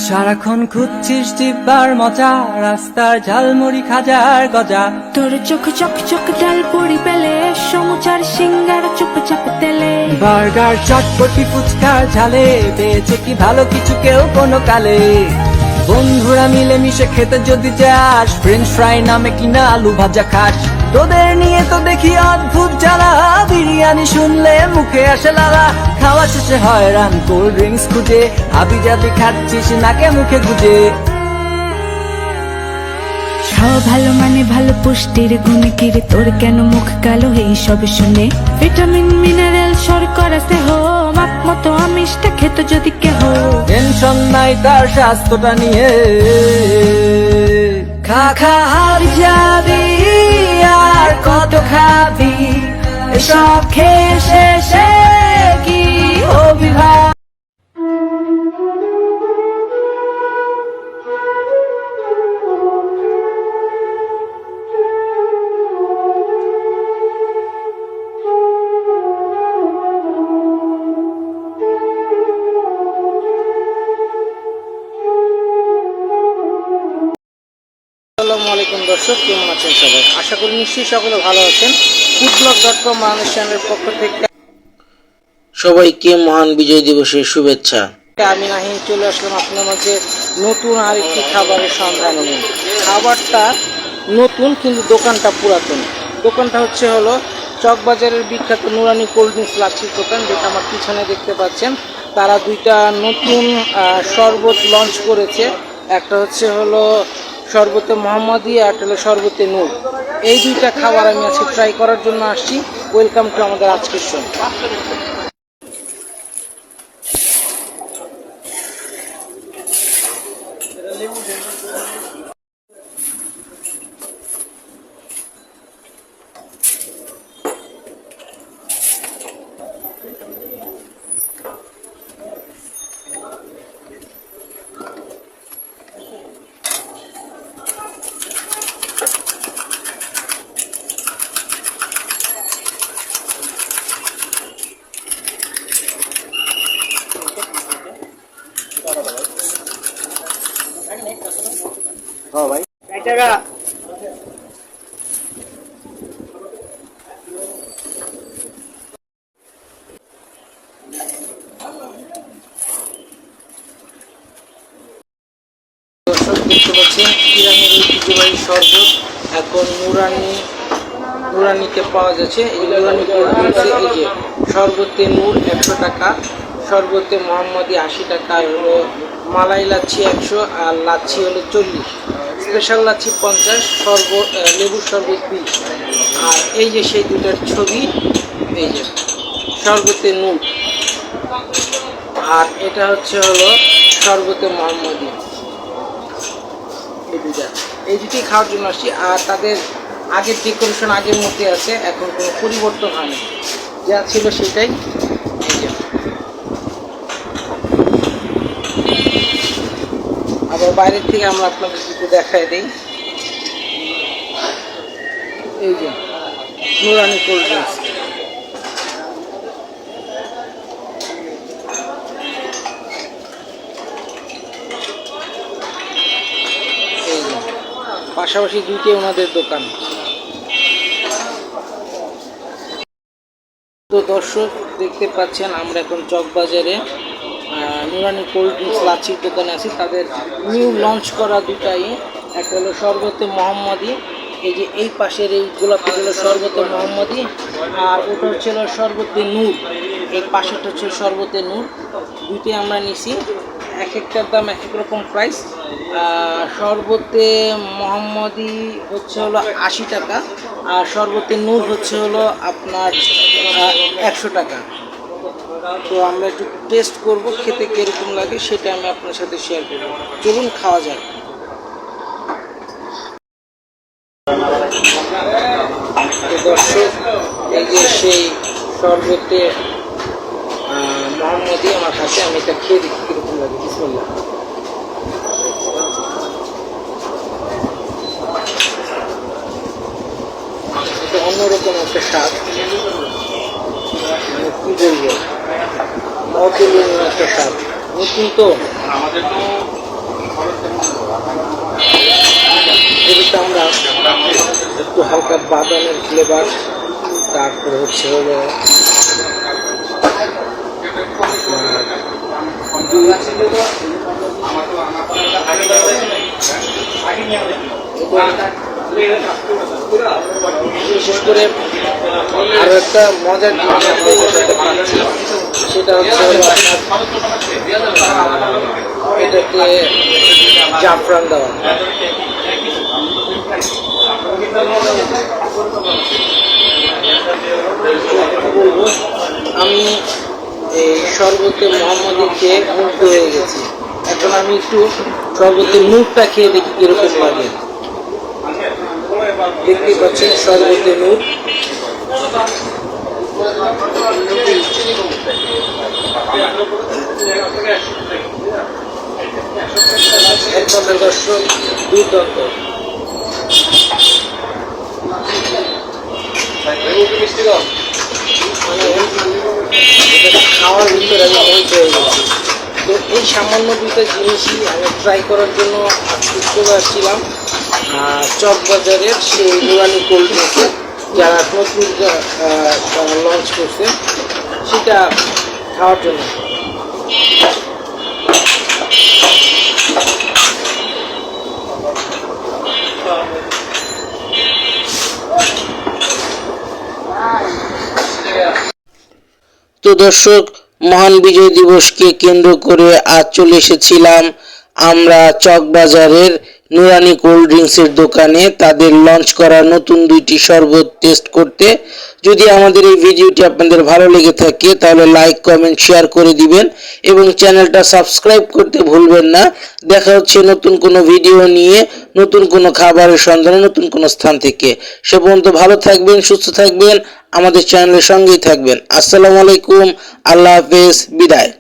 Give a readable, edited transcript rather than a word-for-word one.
সারাক্ষণ খুঁজছিস জিব্বার মজা, রাস্তার ঝালমুড়ি খাজার গজা। তোর চোখ চক চক ডাল পড়ি পেলে, সমুচার সিঙ্গার চুপ চাপ তেলে। বার্গার চটপটি ফুচকার ঝালে, পেয়েছে কি ভালো কিছু কেউ কোনো কালে। বন্ধুরা মিলে মিশে খেতে যদি যাস, ফ্রেঞ্চ ফ্রাই নামে কিনা আলু ভাজা খাস। তোদের নিয়ে তো দেখি অদ্ভুত জ্বালা, বিরিয়ানি শুনলে মুখে আসে লালা। খাওয়া শেষে হয়রান কোল্ড ড্রিঙ্কস খুঁজে, হাবি জাবি খাচ্ছিস নাকে মুখে গুজে। খাওয়া ভালো মানে ভালো, পুষ্টির গুণে কিরে তোর কেন মুখ কালো এই সব শুনে। ভিটামিন মিনারেল শর্করা স্নেহ, মাপ মতো আমিষটা খেত যদি কেহ। টেনশন নাই তার স্বাস্থ্যটা নিয়ে, খা খা হারি যাবি আর কত খাবি। এসব খেয়ে শেষে কি হবি ভাই। আসসালামু আলাইকুম দর্শক, কেমন আছেন সবাই? আশা করি নিশ্চয়ই সকলে ভালো আছেন। foodblog.com বাংলাদেশ চ্যানেলের পক্ষ থেকে সবাইকে মহান বিজয় দিবসের শুভেচ্ছা। আমি নাহিন চলে আসলাম আপনার মাঝে নতুন আরেকটি খাবারের সন্ধান নিয়ে। খাবারটা নতুন কিন্তু দোকানটা পুরাতন। দোকানটা হলো চকবাজারের বিখ্যাত নুরানি কোল্ড ড্রিঙ্কস লাচ্ছির দোকান, যেটা আমার পিছনে দেখতে পাচ্ছেন। তারা দুইটা নতুন শরবত লঞ্চ করেছে। একটা হলো শরবতে মোহাম্মদী, আর হলো শরবতে নূর। এই দুইটা খাবার আমি আজকে ট্রাই করার জন্য আসছি। ওয়েলকাম টু আমাদের আজকের শো। হ্যাঁ ভাই, দর্শক দেখতে পাচ্ছেন ইরানের ঐতিহ্যবাহী শরবত এখন নুরানিতে পাওয়া যাচ্ছে। এই নুরানি কোল্ড ড্রিঙ্কসে এই যে শরবতে নূর 100 টাকা, শরবতে মোহাম্মদী 80 টাকা, আর হলো মালাই লাচ্ছি 100, আর লাচ্ছি হলো 40, স্পেশাল লাচ্ছি 50, লেবুর শরবত 20। আর এই যে সেই দুটার ছবি, এই যে শরবতে নূর, আর এটা হলো শরবতে মোহাম্মদী। এই দুটি খাওয়ার জন্য আসছি। আর তাদের আগের ডেকোরেশন আগের মধ্যে আছে, এখন কোনো পরিবর্তন হয়নি, যা ছিল সেটাই। আবার বাইরের থেকে আমরা আপনাদের একটু দেখাই দিই। এই যে নুরানি কোল্ড ড্রিঙ্কস, পাশাপাশি দুইটাই ওনাদের দোকান। তো দর্শক দেখতে পাচ্ছেন আমরা এখন চকবাজারে নুরানি কোল্ড ড্রিঙ্কস লাচ্ছির দোকানে আছি। তাদের নিউ লঞ্চ করা দুটাই, একটা হলো শরবতে মোহাম্মদী, এই যে এই পাশের এই গোলাপি হলো শরবতে মোহাম্মদী, আর ওটা হলো শরবতে নূর, এই পাশেরটা হচ্ছে শরবতে নূর। দুইটাই আমরা নিছি, এক একটার দাম এক এক রকম প্রাইস। শরবতে মোহাম্মদী হলো 80 টাকা, আর শরবতে নূর হলো আপনার 100 টাকা। তো আমরা একটু টেস্ট করব, খেতে কীরকম লাগে সেটা আমি আপনার সাথে শেয়ার করব। চলুন খাওয়া যাক। দর্শক এই যে সেই শরবতে মোহাম্মদী আমার কাছে, আমি এটা খেয়ে দেখি কীরকম লাগে। বিসমিল্লাহ। এটা অন্যরকম একটা স্বাদ, মানে কি বলবো, অতুলনীয় একটা স্বাদ। নতুন তো এটাতে আমরা একটু হালকা বাদামের ফ্লেভার, তারপরে হচ্ছে হলো বিশেষ করে আরো একটা মজার জিনিস আমরা এটাতে পাচ্ছি, সেটা হচ্ছে হলো আপনার এটাতে জাফরান দেওয়া। আমি এই শরবতে মোহাম্মদী খেয়ে মুগ্ধ হয়ে গেছি। এখন আমি একটু শরবতের নূরটা খেয়ে দেখি কিরকম লাগে। দেখতে পাচ্ছেন শরবতের নূর। এক কথায় দর্শক দুর্দান্ত। খাওয়ার ভিতরে আমি মোহিত হয়ে গেছি। তো এই সামান্য দুটো জিনিসই আমি ট্রাই করার জন্য আজকে চলে আসছিলাম চকবাজারের সেই নুরানি কোল্ড ড্রিঙ্কসে, যারা নতুন লঞ্চ করছে সেটা খাওয়ার জন্য। তো দর্শক, মহান বিজয় দিবসকে কেন্দ্র করে আজ চলে এসেছিলাম আমরা চকবাজারের নুরানি কোল্ড ড্রিঙ্কসের দোকানে তাদের লঞ্চ করা নতুন দুইটি শরবত টেস্ট করতে। যদি আমাদের এই ভিডিওটি আপনাদের ভালো লেগে থাকে তাহলে লাইক, কমেন্ট, শেয়ার করে দিবেন এবং চ্যানেলটা সাবস্ক্রাইব করতে ভুলবেন না। দেখা হচ্ছে নতুন কোনো ভিডিও নিয়ে, নতুন কোনো খাবারের সন্ধানে, নতুন কোনো স্থান থেকে। সে পর্যন্ত ভালো থাকবেন, সুস্থ থাকবেন, আমাদের চ্যানেলের সঙ্গেই থাকবেন। আসসালামু আলাইকুম, আল্লাহ হাফেজ, বিদায়।